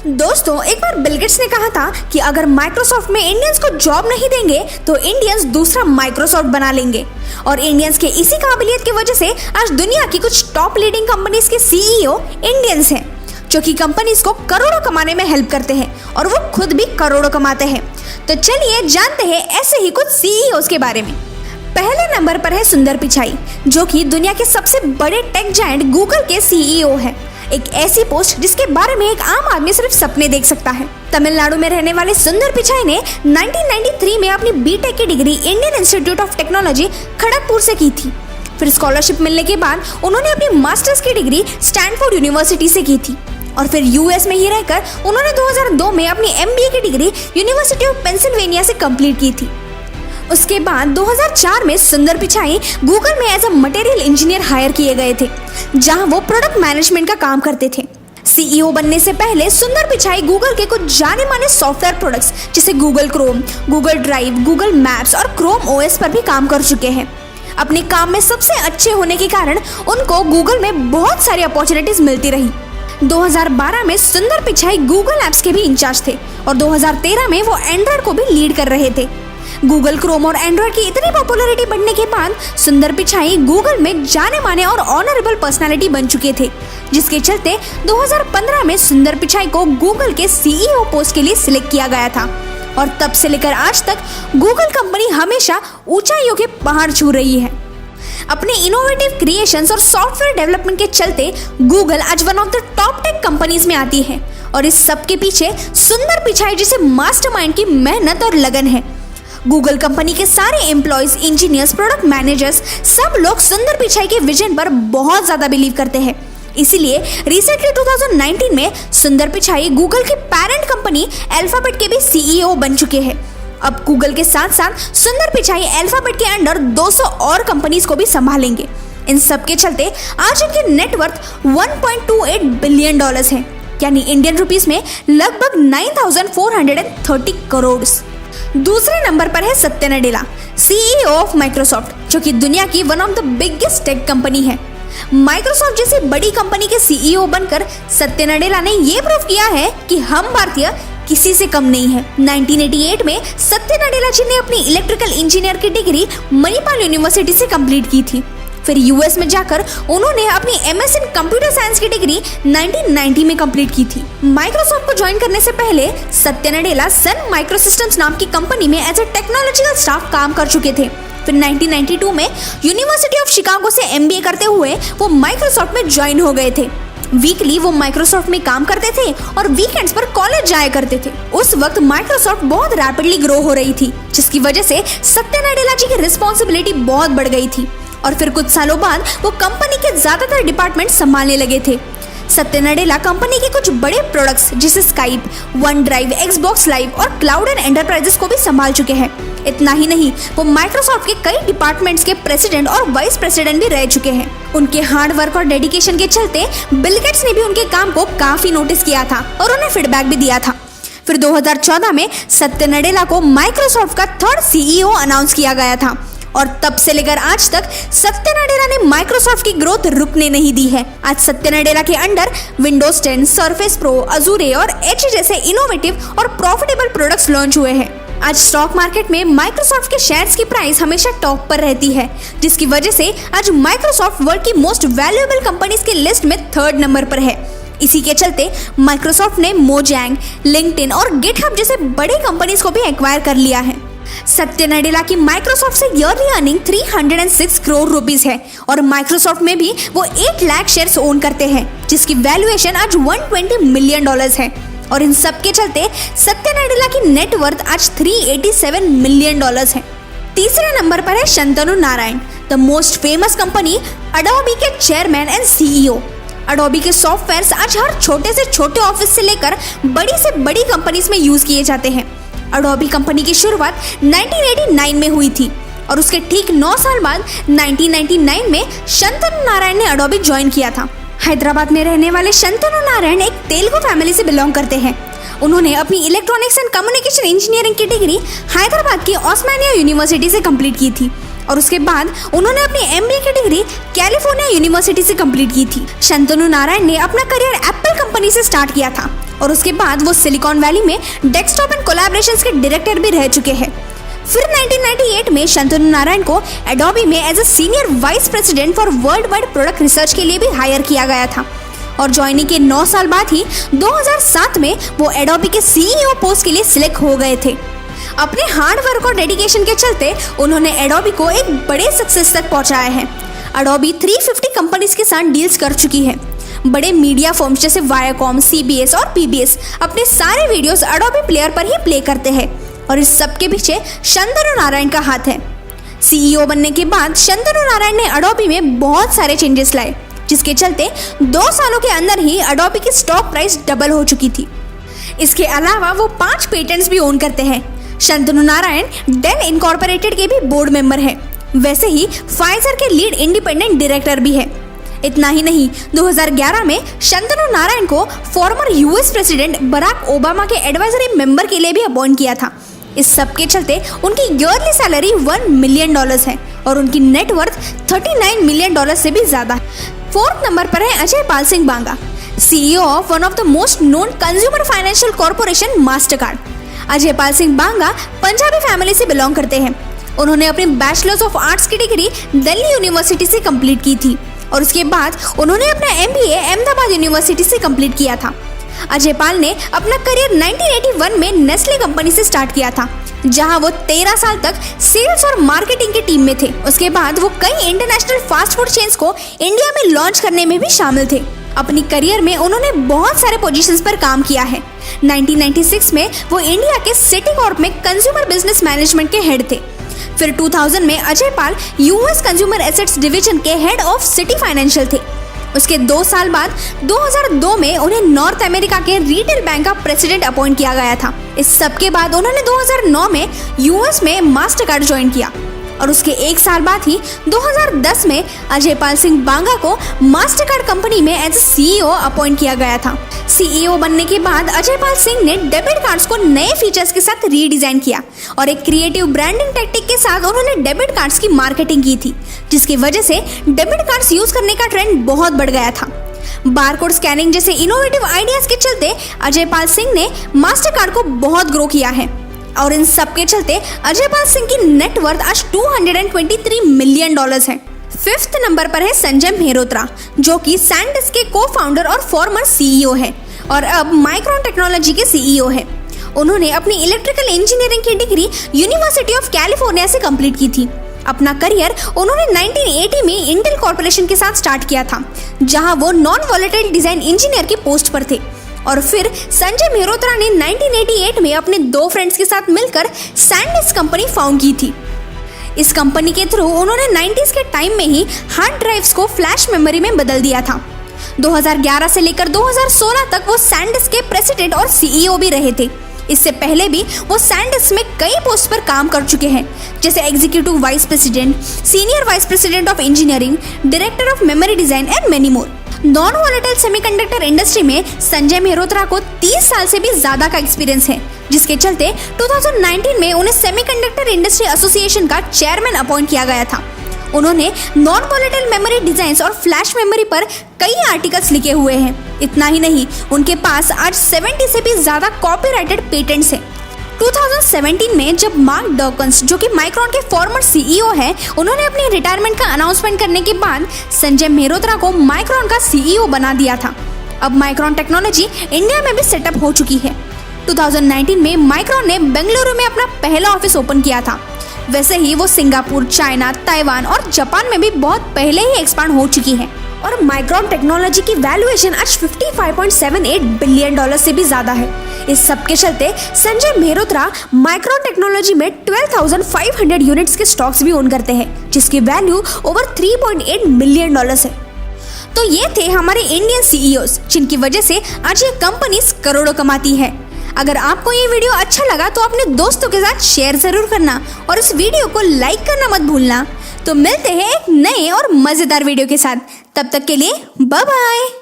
दोस्तों, एक बार Bill Gates ने कहा था कि अगर माइक्रोसॉफ्ट में इंडियंस को जॉब नहीं देंगे तो इंडियंस दूसरा माइक्रोसॉफ्ट बना लेंगे। और इंडियंस के इसी काबिलियत की वजह से आज दुनिया की कुछ टॉप लीडिंग कंपनीज के सीईओ इंडियंस हैं, जो कि कंपनीज को करोड़ों कमाने में हेल्प करते हैं और वो खुद भी करोड़ों कमाते हैं। तो चलिए जानते हैं ऐसे ही कुछ सीईओज के बारे में। पहले नंबर पर है सुंदर पिचाई, जो कि दुनिया के सबसे बड़े टेक जायंट गूगल के सीईओ है। एक ऐसी पोस्ट जिसके बारे में एक आम आदमी सिर्फ सपने देख सकता है। तमिलनाडु में रहने वाले सुंदर पिचाई ने 1993 में अपनी बीटेक की degree Indian institute of technology Kharagpur से की थी। फिर स्कॉलरशिप मिलने के बाद उन्होंने अपनी मास्टर्स की डिग्री स्टैनफोर्ड यूनिवर्सिटी से की थी और फिर यूएस में ही रहकर उन्होंने 2002 में अपनी एमबीए की डिग्री यूनिवर्सिटी ऑफ पेंसिल्वेनिया से कंप्लीट की थी। उसके बाद 2004 में सुंदर पिचाई गूगल में as a material engineer hire किए गए थे, जहां वो प्रोडक्ट मैनेजमेंट का काम करते थे। सीईओ बनने से पहले सुंदर पिचाई गूगल के कुछ जाने माने सॉफ्टवेयर प्रोडक्ट्स जैसे Google Chrome, Google drive, Google maps और क्रोम ओएस पर भी काम कर चुके हैं। अपने काम में सबसे अच्छे होने के कारण उनको गूगल में बहुत सारी अपॉर्चुनिटीज मिलती रही। 2012 में सुंदर पिचाई गूगल एप्स के भी इंचार्ज थे और 2013 में वो एंड्रॉइड को भी लीड कर रहे थे। गूगल क्रोम और एंड्रॉइड की इतनी पॉपुलैरिटी बढ़ने के बाद सुंदर पिचाई गूगल में जाने माने और ऑनरेबल पर्सनालिटी बन चुके थे, जिसके चलते 2015 में सुंदर पिचाई को गूगल के सीईओ पोस्ट के लिए सिलेक्ट किया गया था। और तब से लेकर आज तक गूगल कंपनी हमेशा ऊंचाइयों के पहाड़ छू रही है। अपने इनोवेटिव क्रिएशंस और सॉफ्टवेयर डेवलपमेंट के चलते गूगल आज one of the top tech companies में आती है और इस सब के पीछे सुंदर पिचाई जैसे मास्टरमाइंड की मेहनत और लगन है। गूगल कंपनी के सारे एम्प्लॉयज, इंजीनियर्स, प्रोडक्ट मैनेजर्स सब लोग सुंदर पिचाई के विजन पर बहुत ज्यादा बिलीव करते हैं। इसीलिए रिसेंटली 2019 में सुंदर पिचाई गूगल की पेरेंट कंपनी अल्फाबेट के भी सीईओ बन चुके हैं। अब गूगल के साथ साथ सुंदर पिचाई अल्फाबेट के अंडर 200 और कंपनीज को भी संभालेंगे। इन सब के चलते आज इनके नेटवर्थ $1.28 बिलियन है, यानी इंडियन रुपीस में लगभग 9,430 करोड़। दूसरे नंबर पर है Satya Nadella, CEO of Microsoft, जो कि दुनिया की one of the biggest tech company है। माइक्रोसॉफ्ट जैसी बड़ी कंपनी के सीईओ बनकर सत्या नडेला ने ये प्रूव किया है कि हम भारतीय किसी से कम नहीं है। 1988 में सत्या नडेला जी ने अपनी इलेक्ट्रिकल इंजीनियर की डिग्री मणिपाल यूनिवर्सिटी से कंप्लीट की थी। फिर यूएस में जाकर उन्होंने अपनी एमएस इन कंप्यूटर साइंस की डिग्री 1990 में कंप्लीट की थी। माइक्रोसॉफ्ट को ज्वाइन करने से पहले सत्या नडेला सन माइक्रोसिस्टम्स नाम की कंपनी में एज ए टेक्नोलॉजिकल स्टाफ काम कर चुके थे। फिर 1992 में यूनिवर्सिटी ऑफ शिकागो से एमबीए करते हुए वो माइक्रोसॉफ्ट में ज्वाइन हो गए थे। वीकली वो माइक्रोसॉफ्ट में काम करते थे और वीकेंड्स पर कॉलेज जाया करते थे। उस वक्त माइक्रोसॉफ्ट बहुत रैपिडली ग्रो हो रही थी, जिसकी वजह से सत्या नडेला जी की रिस्पॉन्सिबिलिटी बहुत बढ़ गई थी और फिर कुछ सालों बाद वो कंपनी के ज्यादातर डिपार्टमेंट संभालने लगे थे। सत्या नडेला कंपनी के कुछ बड़े प्रोडक्ट्स जैसे Skype, one drive, Xbox live और क्लाउड एंड एंटरप्राइजेस को भी संभाल चुके हैं। इतना ही नहीं, वो माइक्रोसॉफ्ट के कई डिपार्टमेंट्स के प्रेसिडेंट और वाइस प्रेसिडेंट भी रह चुके हैं। उनके हार्ड वर्क और डेडिकेशन के चलते बिल गेट्स ने भी उनके काम को काफी नोटिस किया था और उन्हें फीडबैक भी दिया था। फिर 2014 में सत्या नडेला को माइक्रोसॉफ्ट का थर्ड सीईओ अनाउंस किया गया था और तब से लेकर आज तक सत्या नडेला ने माइक्रोसॉफ्ट की ग्रोथ रुकने नहीं दी है। आज सत्या नडेला के अंडर विंडोज 10, सर्फेस प्रो, अजूरे और एज जैसे इनोवेटिव और प्रॉफिटेबल प्रोडक्ट्स लॉन्च हुए हैं। आज स्टॉक मार्केट में माइक्रोसॉफ्ट के शेयर्स की प्राइस हमेशा टॉप पर रहती है, जिसकी वजह से आज माइक्रोसॉफ्ट वर्ल्ड की मोस्ट वैल्यूएबल कंपनीज की लिस्ट में 3rd नंबर पर है। इसी के चलते माइक्रोसॉफ्ट ने मोजैंग, लिंक्डइन और गिटहब जैसे बड़ी कंपनीज को भी एक्वायर कर लिया है। सत्या नडेला की माइक्रोसॉफ्ट से ईयरली अर्निंग 306 करोड़ रुपीस है और माइक्रोसॉफ्ट में भी वो 8 लाख शेयर्स ओन करते हैं, जिसकी वैल्यूएशन आज $120 मिलियन है। और इन सब के चलते सत्या नडेला की नेटवर्थ आज $387 मिलियन है। तीसरे नंबर पर है Shantanu Narayan, the most famous company Adobe के चेयरमैन एंड सीईओ। अडोबी के सॉफ्टवेयर्स आज हर छोटे से छोटे ऑफिस से लेकर बड़ी से बड़ी कंपनीज में यूज किए जाते हैं। अडोबी कंपनी की शुरुआत 1989 में हुई थी और उसके ठीक 9 साल बाद 1999 में शंतनु नारायण ने अडोबी ज्वाइन किया था। हैदराबाद में रहने वाले शंतनु नारायण एक तेलुगु फैमिली से बिलोंग करते हैं। उन्होंने अपनी इलेक्ट्रॉनिक्स एंड कम्युनिकेशन इंजीनियरिंग की डिग्री हैदराबाद की ओस्मानिया यूनिवर्सिटी से कंप्लीट की थी और उसके बाद उन्होंने अपनी एमबीए की डिग्री कैलिफोर्निया यूनिवर्सिटी से कंप्लीट की थी। शंतनु नारायण ने अपना करियर एप्पल कंपनी से स्टार्ट किया था और उसके बाद वो सिलिकॉन वैली में डेस्कटॉप एंड कोलैबोरेशंस के डायरेक्टर भी रह चुके हैं। फिर 1998 में शंतनु नारायण को एडोबी में as a senior vice president for world wide product research के लिए भी हायर किया गया था और ज्वाइनिंग के 9 साल बाद ही 2007 में वो एडोबी के सीईओ पोस्ट के लिए सिलेक्ट हो गए थे। अपने हार्ड वर्क और डेडिकेशन के चलते उन्होंने एडोबी को एक बड़े सक्सेस तक पहुंचाया है। एडोबी 350 कंपनीज के साथ डील्स कर चुकी है। बड़े मीडिया फर्म्स जैसे वायाकॉम, सीबीएस और पीबीएस अपने सारे वीडियोस एडोबी प्लेयर पर ही प्ले करते हैं और इस सब के पीछे शंतनु नारायण का हाथ है। सीईओ बनने के बाद शंतनु नारायण ने एडोबी में बहुत सारे चेंजेस लाए, जिसके चलते 2 सालों के अंदर ही एडोबी की स्टॉक प्राइस डबल हो चुकी थी। इसके अलावा वो 5 पेटेंट्स भी ओन करते हैं। शंतनु नारायण डेल इनकॉर्पोरेटेड के भी बोर्ड मेंबर है। वैसे ही फाइजर के लीड इंडिपेंडेंट डायरेक्टर भी है। इतना ही नहीं, 2011 में शंतनु नारायण को former US president Barack Obama के एडवाइजरी मेंबर के लिए भी अपॉइंट किया था। इस सब के चलते उनकी ईयरली सैलरी $1 मिलियन है और उनकी नेटवर्थ $39 मिलियन से भी ज्यादा है। 4th नंबर पर है Ajay Pal Singh Banga, CEO of one of the most known consumer financial corporation Mastercard. Ajay Pal Singh Banga Punjabi family से बिलोंग करते हैं। उन्होंने अपनी बैचलर्स ऑफ आर्ट्स की डिग्री दिल्ली यूनिवर्सिटी से कंप्लीट की थी और उसके बाद उन्होंने अपना एमबीए अहमदाबाद यूनिवर्सिटी से कंप्लीट किया था। अजय पाल ने अपना करियर 1981 में नेस्ले कंपनी से स्टार्ट किया था, जहां वो 13 साल तक सेल्स और मार्केटिंग की टीम में थे। उसके बाद वो कई इंटरनेशनल फास्ट फूड चेन्स को इंडिया में लॉन्च करने में भी शामिल थे। अपनी करियर में उन्होंने बहुत सारे पोजीशंस पर काम किया है। 1996 में वो इंडिया के सिटी कॉर्प में कंज्यूमर बिजनेस मैनेजमेंट के हेड थे। फिर 2000 में Ajay Pal US consumer assets division के हेड ऑफ सिटी फाइनेंशियल थे। उसके 2 साल बाद 2002 में उन्हें नॉर्थ अमेरिका के रिटेल बैंक का प्रेसिडेंट अपॉइंट किया गया था। इस सब के बाद उन्होंने 2009 में यूएस में मास्टरकार्ड ज्वाइन किया और उसके 1 साल बाद ही 2010 में अजय पाल सिंह बांगा को मास्टरकार्ड कंपनी में एज सीईओ अपॉइंट किया गया था। सीईओ बनने के बाद अजय पाल सिंह ने डेबिट कार्ड्स को नए फीचर्स के साथ रीडिजाइन किया और एक क्रिएटिव ब्रांडिंग टेक्निक के साथ उन्होंने डेबिट कार्ड्स की मार्केटिंग की थी, जिसकी वजह से डेबिट कार्ड्स यूज करने का ट्रेंड बहुत बढ़ गया था। बारकोड स्कैनिंग जैसे इनोवेटिव आइडियाज के चलते अजय पाल सिंह ने मास्टरकार्ड को बहुत ग्रो किया है और इन सब के चलते अजय पाल सिंह की नेटवर्थ आज $223 मिलियन है। 5th नंबर पर है संजय मेहरोत्रा, जो कि सैनडिस्क के को फाउंडर और फॉर्मर सीईओ है और अब माइक्रोन टेक्नोलॉजी के सीईओ है। उन्होंने अपनी इलेक्ट्रिकल इंजीनियरिंग की डिग्री यूनिवर्सिटी ऑफ कैलिफोर्निया से कंप्लीट की थी। अपना करियर उन्होंने 1980 में इंटेल कॉर्पोरेशन के साथ स्टार्ट किया था, जहां वो नॉन वॉलेटाइल डिजाइन इंजीनियर की पोस्ट पर थे और फिर संजय मेहरोत्रा ने 1988 में अपने 2 फ्रेंड्स के साथ मिलकर सैनडिस्क कंपनी फाउंड की थी। इस कंपनी के थ्रू उन्होंने 90s के टाइम में ही हार्ड ड्राइव्स को फ्लैश मेमोरी में बदल दिया था। 2011 से लेकर 2016 तक वो सैनडिस्क के प्रेसिडेंट और सीईओ भी रहे थे। इससे पहले भी वो सैनडिस्क में कई पोस्ट पर काम कर चुके हैं, जैसे executive vice president, senior vice president of engineering, director of memory design and many more. Non volatile semiconductor industry में संजय मेहरोत्रा को 30 साल से भी ज्यादा का एक्सपीरियंस है, जिसके चलते 2019 में उन्हें सेमीकंडक्टर इंडस्ट्री एसोसिएशन का चेयरमैन अपॉइंट किया गया था। उन्होंने नॉन वॉलेटाइल मेमोरी डिजाइन्स और फ्लैश मेमोरी पर कई आर्टिकल्स लिखे हुए हैं। इतना ही नहीं, उनके पास आज 70 से भी ज्यादा कॉपीराइटेड पेटेंट्स हैं। 2017 में जब मार्क डॉकन्स, जो कि माइक्रॉन के फॉर्मर सीईओ हैं, उन्होंने अपनी रिटायरमेंट का अनाउंसमेंट करने के बाद संजय मेहरोत्रा को माइक्रॉन का सीईओ बना दिया था। अब माइक्रॉन टेक्नोलॉजी इंडिया में भी सेटअप हो चुकी है। 2019 में माइक्रॉन ने बेंगलुरु में अपना पहला ऑफिस ओपन किया था। वैसे ही वो सिंगापुर, चाइना, ताइवान और जापान में भी बहुत पहले ही एक्सपांड हो चुकी है और माइक्रॉन टेक्नोलॉजी की वैल्यूएशन आज $55.78 बिलियन से भी ज्यादा है। इस सब के चलते संजय मेहरोत्रा माइक्रॉन टेक्नोलॉजी में 12,500 यूनिट्स के स्टॉक्स भी ओन करते हैं, जिसकी वैल्यू ओवर $3.8 मिलियन है। तो ये थे हमारे इंडियन सीईओज, जिनकी वजह से आज ये कंपनीज करोड़ों कमाती है। अगर आपको ये वीडियो अच्छा लगा तो अपने दोस्तों के साथ शेयर जरूर करना और इस वीडियो को लाइक करना मत भूलना। तो मिलते हैं एक नए और मजेदार वीडियो के साथ, तब तक के लिए बाय बाय।